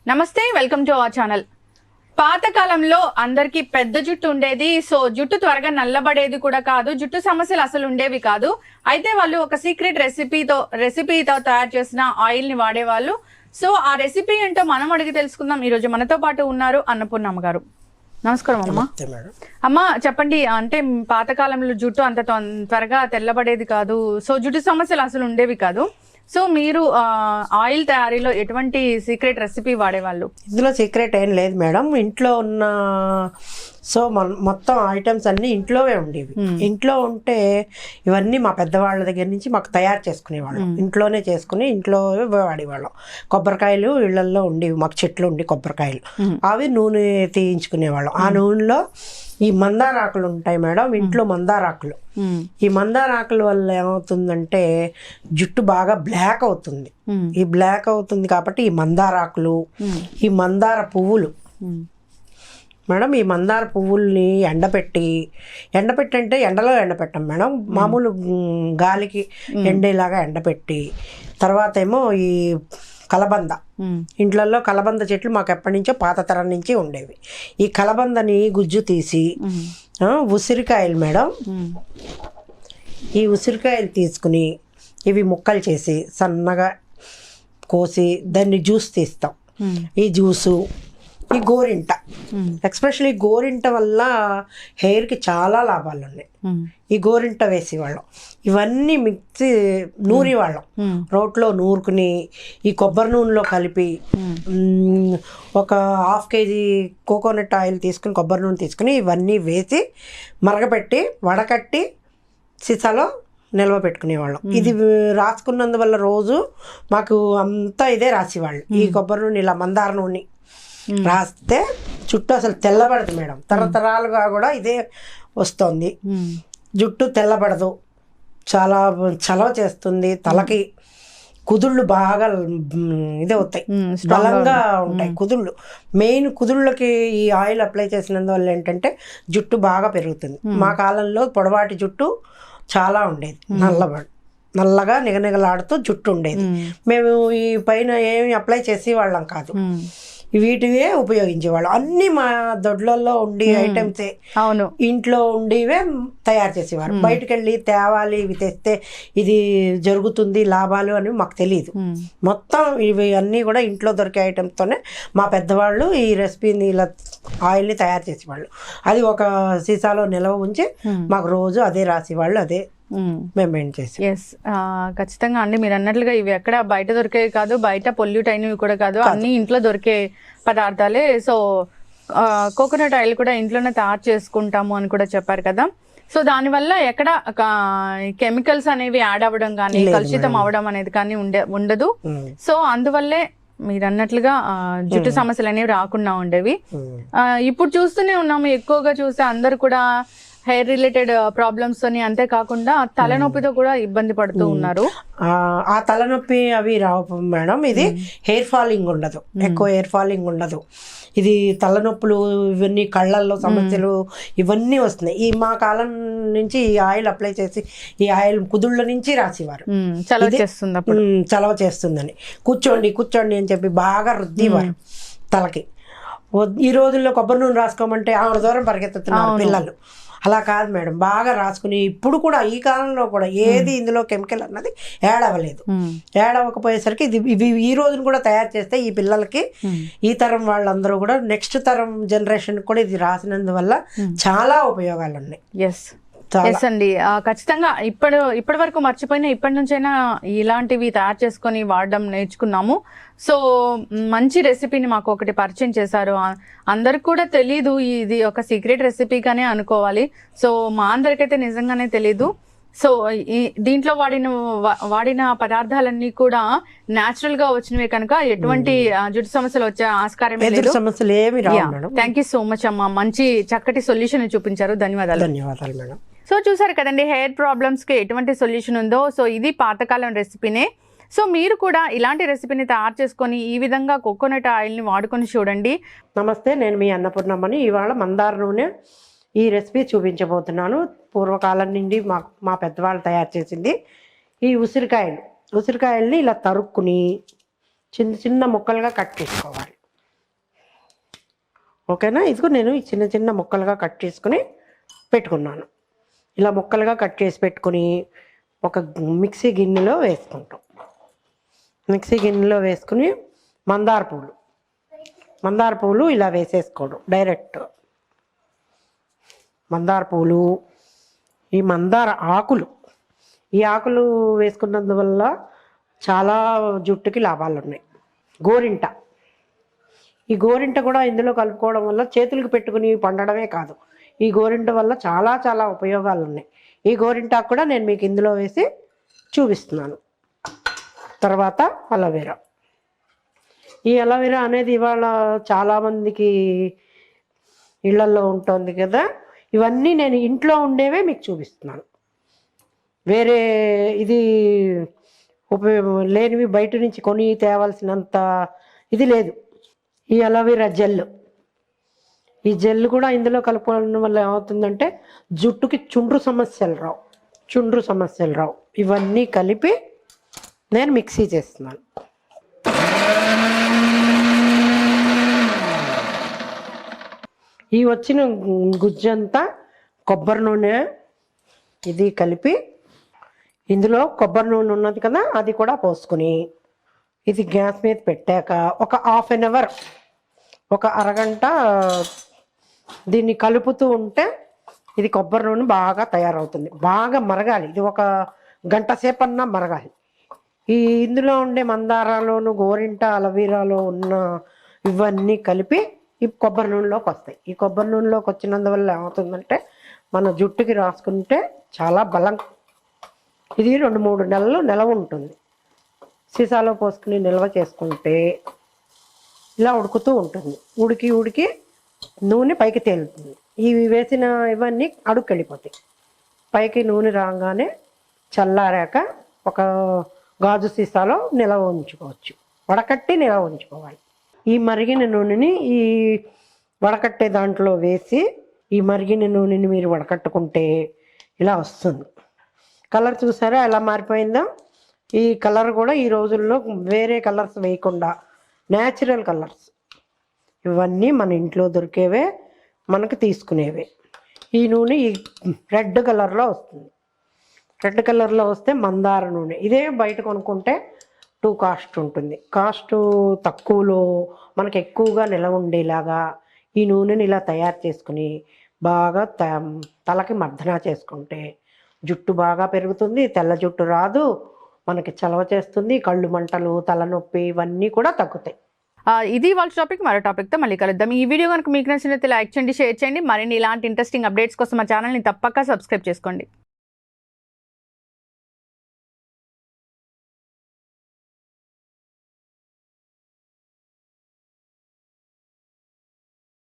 నమస్తే, welcome to our channel. పాతకాలంలో అందరికి పెద్ద జుట్టు ఉండేది. సో జుట్టు త్వరగా నల్లబడేది కూడా కాదు, జుట్టు సమస్యలు అసలు ఉండేవి కాదు. అయితే వాళ్ళు ఒక సీక్రెట్ రెసిపీతో తయారు చేసిన ఆయిల్ ని వాడేవాళ్ళు. సో ఆ రెసిపీ ఏంటో మనం అడిగి తెలుసుకుందాం. ఈ రోజు మనతో పాటు ఉన్నారు అన్నపూర్ణమ్మ గారు. నమస్కారం అమ్మ. అమ్మ చెప్పండి, అంటే పాతకాలంలో జుట్టు అంత త్వరగా తెల్లబడేది కాదు, సో జుట్టు సమస్యలు అసలు ఉండేవి కాదు. సో మీరు ఆయిల్ తయారీలో ఎటువంటి సీక్రెట్ రెసిపీ వాడేవాళ్ళు? ఇందులో సీక్రెట్ ఏం లేదు మేడం. ఇంట్లో ఉన్న మొత్తం ఐటమ్స్ అన్ని ఇంట్లోవే ఉండేవి. ఇంట్లో ఉంటే ఇవన్నీ మా పెద్దవాళ్ళ దగ్గర నుంచి మాకు తయారు చేసుకునేవాళ్ళం. ఇంట్లోనే చేసుకుని ఇంట్లో వాడేవాళ్ళం. కొబ్బరికాయలు ఇళ్లల్లో ఉండేవి, మాకు చెట్లు ఉండి కొబ్బరికాయలు, అవి నూనె తీయించుకునేవాళ్ళం. ఆ నూనెలో ఈ మందారాకులు ఉంటాయి మేడం, ఇంట్లో మందారాకులు. ఈ మందారాకుల వల్ల ఏమవుతుందంటే జుట్టు బాగా బ్లాక్ అవుతుంది. ఈ బ్లాక్ అవుతుంది కాబట్టి ఈ మందారాకులు, ఈ మందార పువ్వులు మేడం, ఈ మందార పువ్వుల్ని ఎండపెట్టి అంటే ఎండలో ఎండపెట్టాం మేడం, మామూలు గాలికి ఎండేలాగా ఎండపెట్టి, తర్వాత ఏమో ఈ కలబంద, ఇంట్లలో కలబంద చెట్లు మాకు ఎప్పటి నుంచో పాత తరం నుంచి ఉండేవి. ఈ కలబందని గుజ్జు తీసి, ఉసిరికాయలు మేడం, ఈ ఉసిరికాయలు తీసుకుని ఇవి ముక్కలు చేసి సన్నగా కోసి దాన్ని జ్యూస్ తీస్తాం. ఈ జ్యూసు, ఈ గోరింట, ఎక్స్పెషల్లీ గోరింట వల్ల హెయిర్కి చాలా లాభాలు ఉన్నాయి. ఈ గోరింట వేసేవాళ్ళం, ఇవన్నీ మిక్సీ నూరేవాళ్ళం, రోట్లో నూరుకుని ఈ కొబ్బరి నూనెలో కలిపి ఒక 1/2 kg కోకోనట్ ఆయిల్ తీసుకుని, కొబ్బరి నూనె తీసుకుని ఇవన్నీ వేసి మరగపెట్టి వడకట్టి సీసాలో నిల్వ పెట్టుకునేవాళ్ళం. ఇది రాసుకున్నందువల్ల రోజు మాకు అంతా ఇదే రాసేవాళ్ళు. ఈ కొబ్బరి నూనె ఇలా మందార నూనె రాస్తే జుట్టు అసలు తెల్లబడదు మేడం. తరతరాలుగా కూడా ఇదే వస్తుంది. జుట్టు తెల్లబడదు, చాలా చలవ చేస్తుంది. తలకి కుదుళ్ళు బాగా ఇదే అవుతాయి, బలంగా ఉంటాయి కుదుళ్ళు. మెయిన్ కుదుళ్ళకి ఈ ఆయిల్ అప్లై చేసినందువల్ల ఏంటంటే జుట్టు బాగా పెరుగుతుంది. మా కాలంలో పొడవాటి జుట్టు చాలా ఉండేది, నల్లగా నిగనిగలాడుతూ జుట్టు ఉండేది. మేము ఈ పైన ఏమి అప్లై చేసేవాళ్ళం కాదు, వీటివే ఉపయోగించేవాళ్ళం. అన్ని మా దొడ్లలో ఉండి ఐటమ్సే, అవును, ఇంట్లో ఉండివే తయారు చేసేవారు. బయటకు వెళ్ళి తేవాలి, ఇవి తెస్తే ఇది జరుగుతుంది లాభాలు అని మాకు తెలియదు. మొత్తం ఇవి అన్నీ కూడా ఇంట్లో దొరికే ఐటమ్స్తోనే మా పెద్దవాళ్ళు ఈ రెసిపీని ఇలా ఆయిల్ని తయారు చేసేవాళ్ళు. అది ఒక సీసాలో నిల్వ ఉంచి మాకు రోజు అదే రాసేవాళ్ళు, అదే మెయింటైన్ చేసి. ఎస్, ఖచ్చితంగా అండి. మీరు అన్నట్లుగా ఇవి ఎక్కడ బయట దొరికేవి కాదు, బయట పొల్యూట్ అయినవి కూడా కాదు, అన్ని ఇంట్లో దొరికే పదార్థాలే. సో కోకోనట్ ఆయిల్ కూడా ఇంట్లోనే తయారు చేసుకుంటాము అని కూడా చెప్పారు కదా. సో దానివల్ల ఎక్కడ కెమికల్స్ అనేవి యాడ్ అవ్వడం కానీ కలుషితం అవ్వడం అనేది కానీ ఉండదు. సో అందువల్లే మీరు అన్నట్లుగా జుట్టు సమస్యలు అనేవి రాకుండా ఉండేవి. ఇప్పుడు చూస్తూనే ఉన్నాము, ఎక్కువగా చూస్తే అందరు కూడా హెయిర్ రిలేటెడ్ ప్రాబ్లమ్స్ అని, అంతేకాకుండా తలనొప్పితో కూడా ఇబ్బంది పడుతూ ఉన్నారు. ఆ తలనొప్పి అవి రావు మేడం. ఇది హెయిర్ ఫాలింగ్ ఉండదు, ఎక్కువ హెయిర్ ఫాలింగ్ ఉండదు. ఇది తలనొప్పులు, ఇవన్నీ కళ్ళల్లో సమస్యలు ఇవన్నీ వస్తున్నాయి. ఈ మా కాలం నుంచి ఈ ఆయిల్ అప్లై చేసి ఈ ఆయిల్ కుదుళ్ళ నుంచి రాసేవారు. చలవ చేస్తుందని కూర్చోండి అని చెప్పి బాగా రుద్దేవారు తలకి. ఈ రోజుల్లో కొబ్బరి నూనె రాసుకోమంటే ఆవిడ దూరం పరిగెత్తుతున్నారు పిల్లలు. అలా కాదు మేడం, బాగా రాసుకుని ఇప్పుడు కూడా ఈ కాలంలో కూడా ఏది ఇందులో కెమికల్ అన్నది యాడ్ అవ్వలేదు. యాడ్ అవ్వకపోయేసరికి ఇవి ఈ రోజున కూడా తయారు చేస్తే ఈ పిల్లలకి, ఈ తరం వాళ్ళందరూ కూడా నెక్స్ట్ తరం జనరేషన్ కూడా ఇది రాసినందువల్ల చాలా ఉపయోగాలు ఉన్నాయి. ఎస్ అండి, ఖచ్చితంగా ఇప్పటి వరకు మర్చిపోయినా ఇప్పటి నుంచైనా ఇలాంటివి తయారు చేసుకొని వాడడం నేర్చుకున్నాము. సో మంచి రెసిపీని మాకు ఒకటి పరిచయం చేశారు. అందరికి కూడా తెలీదు, ఇది ఒక సీక్రెట్ రెసిపీగానే అనుకోవాలి. సో మా అందరికైతే నిజంగానే తెలీదు. సో దీంట్లో వాడిన పదార్థాలన్నీ కూడా న్యాచురల్ గా వచ్చినవే కనుక ఎటువంటి జుట్టు సమస్యలు వచ్చే ఆస్కారం లేదు. థ్యాంక్ యూ సో మచ్ అమ్మా, మంచి చక్కటి సొల్యూషన్ చూపించారు. ధన్యవాదాలు మేడం. సో చూసారు కదండి, హెయిర్ ప్రాబ్లమ్స్ కి ఎటువంటి సొల్యూషన్ ఉందో. సో ఇది పాతకాలం రెసిపీనే. సో మీరు కూడా ఇలాంటి రెసిపీని తయారు చేసుకొని ఈ విధంగా కోకోనట్ ఆయిల్ని వాడుకొని చూడండి. నమస్తే, నేను మీ అన్నపూర్ణమ్మని. ఇవాళ మందార నూనె ఈ రెసిపీ చూపించబోతున్నాను. పూర్వకాలం నుండి మా పెద్దవాళ్ళు తయారు చేసింది. ఈ ఉసిరికాయల్ని ఇలా తరుక్కుని చిన్న చిన్న ముక్కలుగా కట్ చేసుకోవాలి. ఓకేనా. ఇదిగో నేను ఈ చిన్న చిన్న ముక్కలుగా కట్ చేసుకుని పెట్టుకున్నాను. ఇలా ముక్కలుగా కట్ చేసి పెట్టుకుని ఒక మిక్సీ గిన్నెలో వేసుకుంటాం. మిక్సీ గిన్నెలో వేసుకుని మందార పువ్వులు ఇలా వేసేసుకోవడం డైరెక్ట్. మందార పువ్వులు, ఈ మందార ఆకులు, ఈ ఆకులు వేసుకున్నందువల్ల చాలా జుట్టుకి లాభాలు ఉన్నాయి. గోరింట, ఈ గోరింట కూడా ఇందులో కలుపుకోవడం వల్ల చేతులకు పెట్టుకుని పండడమే కాదు, ఈ గోరింట వల్ల చాలా చాలా ఉపయోగాలు ఉన్నాయి. ఈ గోరింటాకు కూడా నేను మీకు ఇందులో వేసి చూపిస్తున్నాను. తర్వాత అలోవెరా. ఈ అలోవెరా అనేది ఇవాళ చాలామందికి ఇళ్లల్లో ఉంటుంది కదా. ఇవన్నీ నేను ఇంట్లో ఉండేవే మీకు చూపిస్తున్నాను. వేరే ఇది లేనివి బయట నుంచి కొని తేవాల్సినంత ఇది లేదు. ఈ అలోవెరా జెల్, ఈ జెల్ కూడా ఇందులో కలుపుకోవడం వల్ల ఏమవుతుందంటే జుట్టుకి చుండ్రు సమస్యలు రావు. ఇవన్నీ కలిపి నేను మిక్సీ చేస్తున్నాను. ఈ వచ్చిన గుజ్జంతా కొబ్బరి నూనె ఇది కలిపి ఇందులో కొబ్బరి నూనె ఉన్నది కదా, అది కూడా పోసుకుని ఇది గ్యాస్ మీద పెట్టాక ఒక హాఫ్ అన్ అవర్, ఒక అరగంట దీన్ని కలుపుతూ ఉంటే ఇది కొబ్బరి నూనె బాగా తయారవుతుంది. బాగా మరగాలి, ఇది ఒక గంట సేపు అన్నా మరగాలి. ఈ ఇందులో ఉండే మందారాలోను గోరింట అలవీరాలో ఉన్న ఇవన్నీ కలిపి ఈ కొబ్బరి నూనెలోకి వస్తాయి. ఈ కొబ్బరి నూనెలోకి వచ్చినందువల్ల ఏమవుతుందంటే మన జుట్టుకి రాసుకుంటే చాలా బలం. ఇది 2-3 నెలలు నిలవ ఉంటుంది. సీసాలో పోసుకుని నిల్వ చేసుకుంటే ఇలా ఉడుకుతూ ఉంటుంది. ఉడికి నూనె పైకి తేలుతుంది. ఇవి వేసిన ఇవన్నీ అడుగుకి వెళ్ళిపోతాయి. పైకి నూనె రాగానే చల్లారాక ఒక గాజు సీసాలో నిలవ ఉంచుకోవచ్చు. వడకట్టి నిలవ ఉంచుకోవాలి. ఈ మరిగిన నూనెని ఈ వడకట్టే దాంట్లో వేసి ఈ మరిగిన నూనెని మీరు వడకట్టుకుంటే ఇలా వస్తుంది. కలర్ చూసారా ఎలా మారిపోయిందో. ఈ కలర్ కూడా ఈ రోజుల్లో వేరే కలర్స్ వేయకుండా న్యాచురల్ కలర్స్, ఇవన్నీ మన ఇంట్లో దొరికేవే, మనకు తీసుకునేవే. ఈ నూనె ఈ రెడ్ కలర్లో వస్తుంది. రెడ్ కలర్లో వస్తే మందార నూనె. ఇదే బయట కొనుక్కుంటే 2 కాస్ట్ ఉంటుంది. కాస్ట్ తక్కువలో మనకు ఎక్కువగా నిలవ ఉండేలాగా ఈ నూనెని ఇలా తయారు చేసుకుని బాగా తలకి మర్దన చేసుకుంటే జుట్టు బాగా పెరుగుతుంది. తెల్ల జుట్టు రాదు, మనకి చలవ చేస్తుంది. కళ్ళు మంటలు, తలనొప్పి ఇవన్నీ కూడా తగ్గుతాయి. ఇది వాళ్ళ టాపిక్. మరో టాపిక్తో మళ్ళీ కలుద్దాం. ఈ వీడియో కనుక మీకు నచ్చినట్లయితే లైక్ చేయండి, షేర్ చేయండి. మరిన్ని ఇలాంటి ఇంట్రెస్టింగ్ అప్డేట్స్ కోసం మా ఛానల్ని తప్పక సబ్స్క్రైబ్ చేసుకోండి.